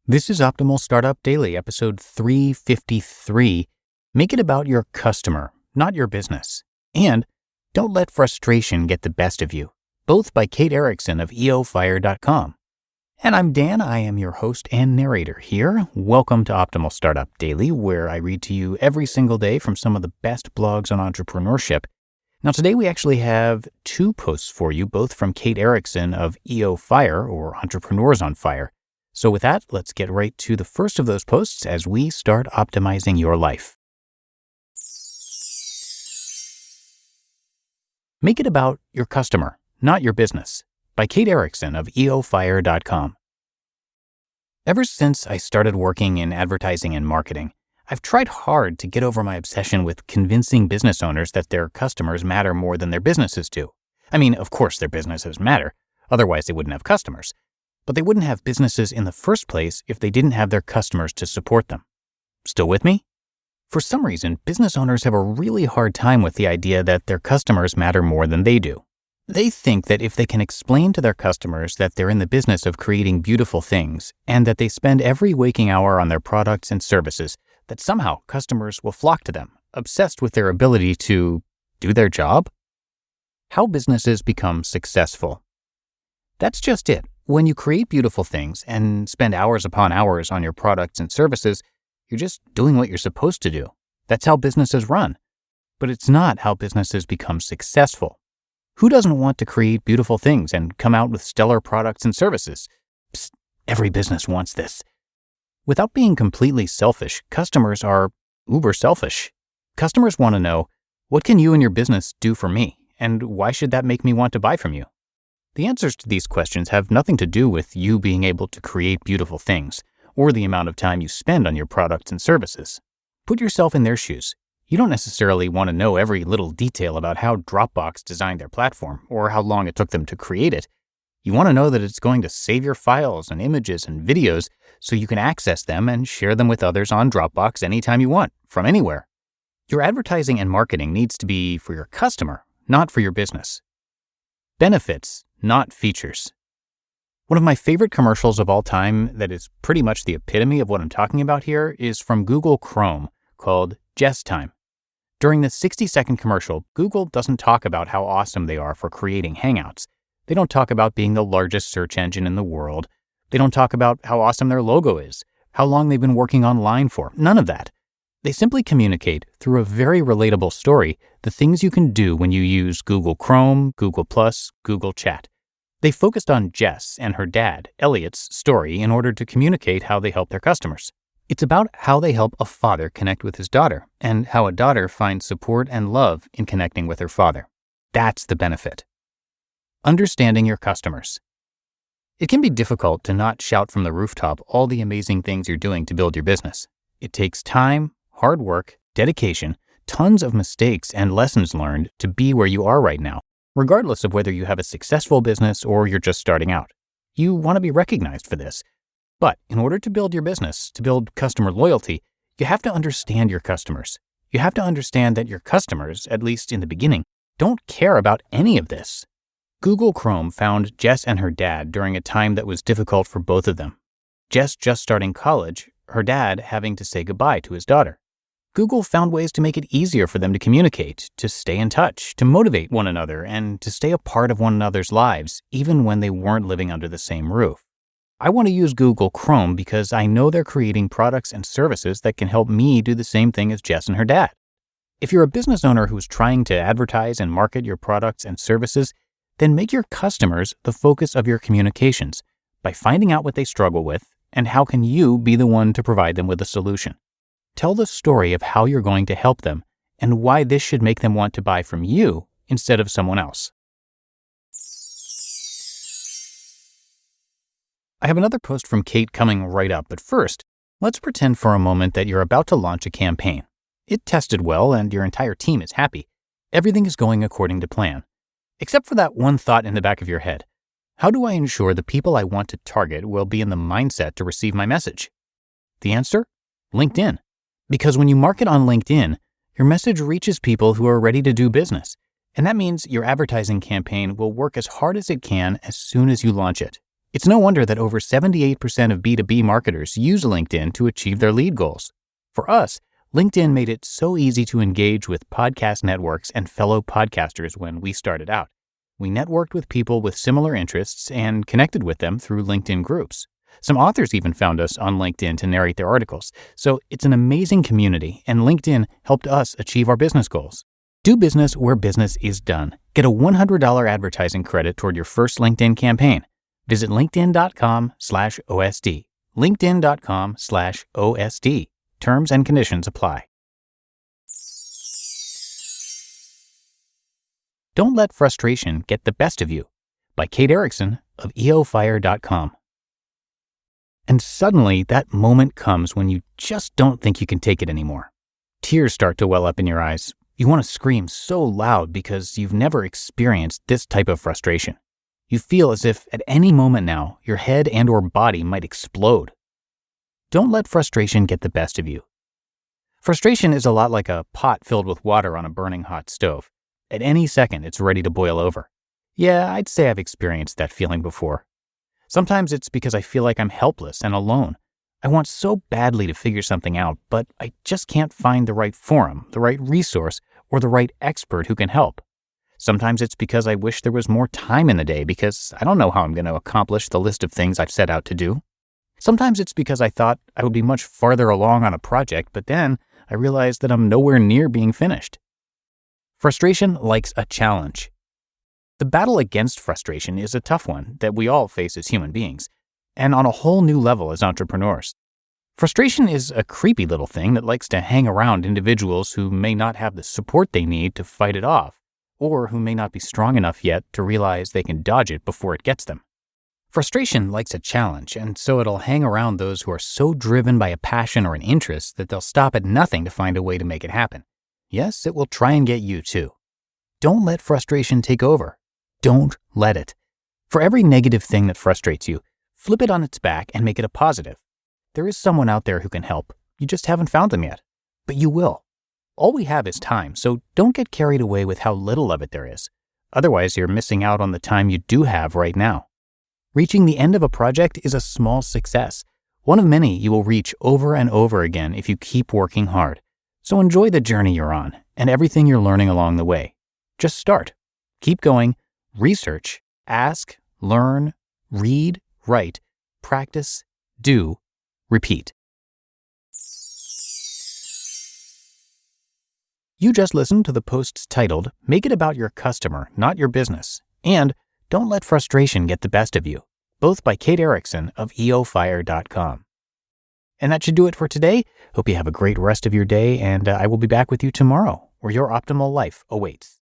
This is Optimal Startup Daily, episode 353. Make it about your customer, not your business. And don't let frustration get the best of you. Both by Kate Erickson of EOFire.com. And I'm Dan. I am your host and narrator here. Welcome to Optimal Startup Daily, where I read to you every single day from some of the best blogs on entrepreneurship. Now, today we actually have two posts for you, both from Kate Erickson of EOFire, or Entrepreneurs on Fire. So with that, let's get right to the first of those posts as we start optimizing your life. Make it about your customer, not your business, by Kate Erickson of EOFire.com. Ever since I started working in advertising and marketing, I've tried hard to get over my obsession with convincing business owners that their customers matter more than their businesses do. I mean, of course their businesses matter, otherwise they wouldn't have customers. But they wouldn't have businesses in the first place if they didn't have their customers to support them. Still with me? For some reason, business owners have a really hard time with the idea that their customers matter more than they do. They think that if they can explain to their customers that they're in the business of creating beautiful things and that they spend every waking hour on their products and services, that somehow customers will flock to them, obsessed with their ability to do their job. How businesses become successful. That's just it. When you create beautiful things and spend hours upon hours on your products and services, you're just doing what you're supposed to do. That's how businesses run. But it's not how businesses become successful. Who doesn't want to create beautiful things and come out with stellar products and services? Psst, every business wants this. Without being completely selfish, customers are uber selfish. Customers want to know, what can you and your business do for me? And why should that make me want to buy from you? The answers to these questions have nothing to do with you being able to create beautiful things or the amount of time you spend on your products and services. Put yourself in their shoes. You don't necessarily want to know every little detail about how Dropbox designed their platform or how long it took them to create it. You want to know that it's going to save your files and images and videos so you can access them and share them with others on Dropbox anytime you want, from anywhere. Your advertising and marketing needs to be for your customer, not for your business. Benefits, not features. One of my favorite commercials of all time that is pretty much the epitome of what I'm talking about here is from Google Chrome called Jess Time. During the 60-second commercial, Google doesn't talk about how awesome they are for creating Hangouts. They don't talk about being the largest search engine in the world. They don't talk about how awesome their logo is, how long they've been working online for. None of that. They simply communicate through a very relatable story the things you can do when you use Google Chrome, Google+, Google Chat. They focused on Jess and her dad, Elliot's, story in order to communicate how they help their customers. It's about how they help a father connect with his daughter and how a daughter finds support and love in connecting with her father. That's the benefit. Understanding your customers. It can be difficult to not shout from the rooftop all the amazing things you're doing to build your business. It takes time, hard work, dedication, tons of mistakes and lessons learned to be where you are right now, regardless of whether you have a successful business or you're just starting out. You want to be recognized for this. But in order to build your business, to build customer loyalty, you have to understand your customers. You have to understand that your customers, at least in the beginning, don't care about any of this. Google Chrome found Jess and her dad during a time that was difficult for both of them. Jess just starting college, her dad having to say goodbye to his daughter. Google found ways to make it easier for them to communicate, to stay in touch, to motivate one another, and to stay a part of one another's lives, even when they weren't living under the same roof. I want to use Google Chrome because I know they're creating products and services that can help me do the same thing as Jess and her dad. If you're a business owner who's trying to advertise and market your products and services, then make your customers the focus of your communications by finding out what they struggle with and how can you be the one to provide them with a solution. Tell the story of how you're going to help them and why this should make them want to buy from you instead of someone else. I have another post from Kate coming right up, but first, let's pretend for a moment that you're about to launch a campaign. It tested well and your entire team is happy. Everything is going according to plan. Except for that one thought in the back of your head. How do I ensure the people I want to target will be in the mindset to receive my message? The answer? LinkedIn. Because when you market on LinkedIn, your message reaches people who are ready to do business. And that means your advertising campaign will work as hard as it can as soon as you launch it. It's no wonder that over 78% of B2B marketers use LinkedIn to achieve their lead goals. For us, LinkedIn made it so easy to engage with podcast networks and fellow podcasters when we started out. We networked with people with similar interests and connected with them through LinkedIn groups. Some authors even found us on LinkedIn to narrate their articles. So it's an amazing community, and LinkedIn helped us achieve our business goals. Do business where business is done. Get a $100 advertising credit toward your first LinkedIn campaign. Visit linkedin.com/OSD. linkedin.com/OSD. Terms and conditions apply. Don't Let Frustration Get the Best of You by Kate Erickson of EOFire.com. And suddenly, that moment comes when you just don't think you can take it anymore. Tears start to well up in your eyes. You want to scream so loud because you've never experienced this type of frustration. You feel as if at any moment now, your head and or body might explode. Don't let frustration get the best of you. Frustration is a lot like a pot filled with water on a burning hot stove. At any second, it's ready to boil over. Yeah, I'd say I've experienced that feeling before. Sometimes it's because I feel like I'm helpless and alone. I want so badly to figure something out, but I just can't find the right forum, the right resource, or the right expert who can help. Sometimes it's because I wish there was more time in the day because I don't know how I'm going to accomplish the list of things I've set out to do. Sometimes it's because I thought I would be much farther along on a project, but then I realized that I'm nowhere near being finished. Frustration likes a challenge. The battle against frustration is a tough one that we all face as human beings, and on a whole new level as entrepreneurs. Frustration is a creepy little thing that likes to hang around individuals who may not have the support they need to fight it off, or who may not be strong enough yet to realize they can dodge it before it gets them. Frustration likes a challenge, and so it'll hang around those who are so driven by a passion or an interest that they'll stop at nothing to find a way to make it happen. Yes, it will try and get you too. Don't let frustration take over. Don't let it. For every negative thing that frustrates you, flip it on its back and make it a positive. There is someone out there who can help. You just haven't found them yet. But you will. All we have is time, so don't get carried away with how little of it there is. Otherwise, you're missing out on the time you do have right now. Reaching the end of a project is a small success, one of many you will reach over and over again if you keep working hard. So enjoy the journey you're on and everything you're learning along the way. Just start. Keep going. Research, ask, learn, read, write, practice, do, repeat. You just listened to the posts titled, "Make It About Your Customer, Not Your Business," and "Don't Let Frustration Get the Best of You," both by Kate Erickson of EOFire.com. And that should do it for today. Hope you have a great rest of your day, and I will be back with you tomorrow, where your optimal life awaits.